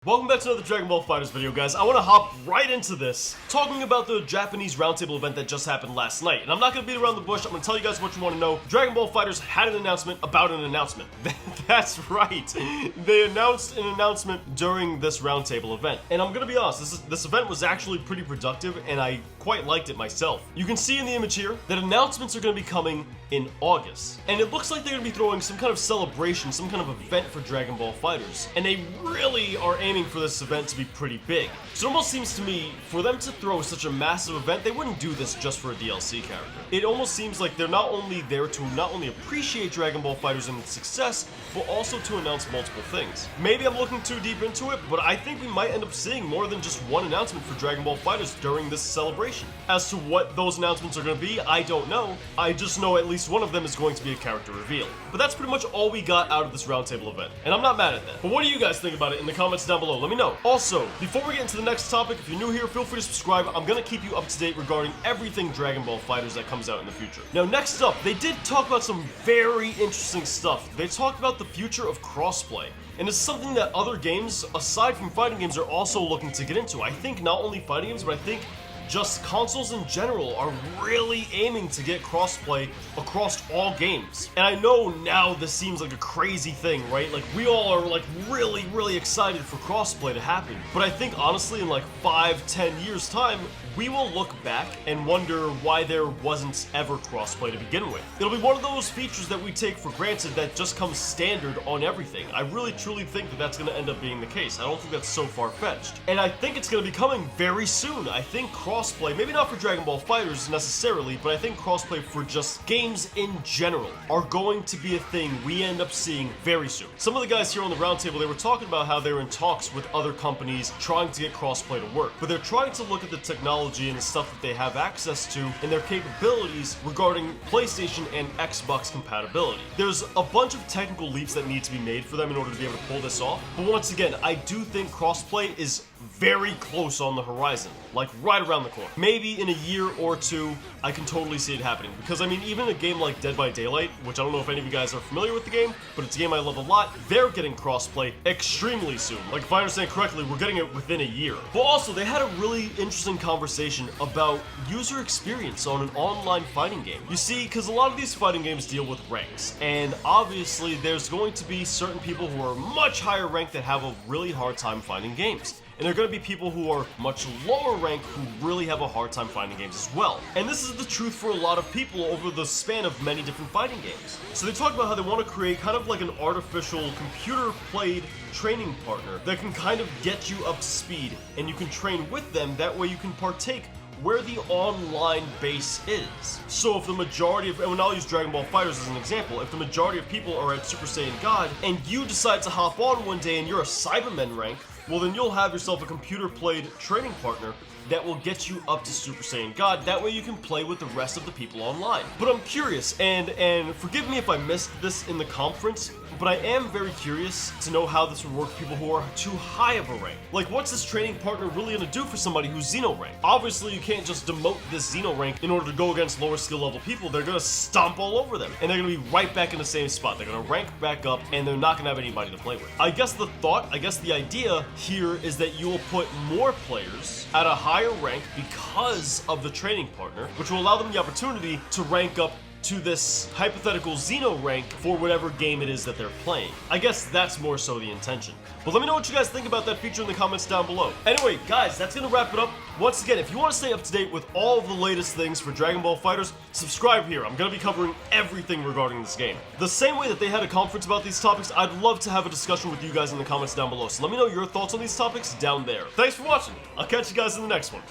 Welcome back to another Dragon Ball FighterZ video, guys. I want to hop right into this, talking about the Japanese roundtable event that just happened last night. And I'm not going to beat around the bush, I'm going to tell you guys what you want to know. Dragon Ball FighterZ had an announcement about an announcement. That's right. They announced an announcement during this roundtable event. And I'm going to be honest, this event was actually pretty productive, and I quite liked it myself. You can see in the image here that announcements are going to be coming in August. And it looks like they're going to be throwing some kind of celebration, some kind of event for Dragon Ball FighterZ. And they really are aiming for this event to be pretty big. So it almost seems to me, for them to throw such a massive event, they wouldn't do this just for a DLC character. It almost seems like they're not only there to not only appreciate Dragon Ball FighterZ and its success, but also to announce multiple things. Maybe I'm looking too deep into it, but I think we might end up seeing more than just one announcement for Dragon Ball FighterZ during this celebration. As to what those announcements are going to be, I don't know. I just know at least one of them is going to be a character reveal. But that's pretty much all we got out of this roundtable event, and I'm not mad at that. But what do you guys think about it in the comments down below? Let me know. Also, before we get into the next topic, if you're new here, feel free to subscribe. I'm going to keep you up to date regarding everything Dragon Ball FighterZ that comes out in the future. Now, next up, they did talk about some very interesting stuff. They talked about the future of crossplay. And it's something that other games, aside from fighting games, are also looking to get into. I think not only fighting games, but I think just consoles in general are really aiming to get crossplay across all games. And I know now this seems like a crazy thing, right? Like, we all are like really excited for crossplay to happen. But I think honestly in like 5-10 years time, we will look back and wonder why there wasn't ever crossplay to begin with. It'll be one of those features that we take for granted that just comes standard on everything. I really truly think that that's going to end up being the case. I don't think that's so far-fetched. And I think it's going to be coming very soon. I think crossplay, maybe not for Dragon Ball FighterZ necessarily, but I think crossplay for just games in general are going to be a thing we end up seeing very soon. Some of the guys here on the roundtable, they were talking about how they were in talks with other companies trying to get crossplay to work, but they're trying to look at the technology and the stuff that they have access to and their capabilities regarding PlayStation and Xbox compatibility. There's a bunch of technical leaps that need to be made for them in order to be able to pull this off, but once again, I do think crossplay is very close on the horizon, like right around the corner. Maybe in a year or two, I can totally see it happening, because I mean, even a game like Dead by Daylight, which I don't know if any of you guys are familiar with the game, but it's a game I love a lot, they're getting crossplay extremely soon. Like, if I understand correctly, we're getting it within a year. But also, they had a really interesting conversation about user experience on an online fighting game. You see, because a lot of these fighting games deal with ranks, and obviously there's going to be certain people who are much higher ranked that have a really hard time finding games. And there are going to be people who are much lower ranked who really have a hard time finding games as well. And this is the truth for a lot of people over the span of many different fighting games. So they talk about how they want to create kind of like an artificial computer-played training partner that can kind of get you up to speed, and you can train with them. That way you can partake where the online base is. So if the majority of, and I'll use Dragon Ball FighterZ as an example, if the majority of people are at Super Saiyan God, and you decide to hop on one day and you're a Cyberman rank, well then you'll have yourself a computer-played training partner that will get you up to Super Saiyan God. That way you can play with the rest of the people online. But I'm curious, and forgive me if I missed this in the conference, but I am very curious to know how this would work for people who are too high of a rank. Like, what's this training partner really going to do for somebody who's Xeno rank? Obviously, you can't just demote this Xeno rank in order to go against lower skill level people. They're going to stomp all over them, and they're going to be right back in the same spot. They're going to rank back up, and they're not going to have anybody to play with. I guess the idea here is that you will put more players at a higher rank because of the training partner, which will allow them the opportunity to rank up to this hypothetical Xeno rank for whatever game it is that they're playing. I guess that's more so the intention. But let me know what you guys think about that feature in the comments down below. Anyway, guys, that's gonna wrap it up. Once again, if you want to stay up to date with all of the latest things for Dragon Ball FighterZ, subscribe here. I'm gonna be covering everything regarding this game. The same way that they had a conference about these topics, I'd love to have a discussion with you guys in the comments down below. So let me know your thoughts on these topics down there. Thanks for watching. I'll catch you guys in the next one.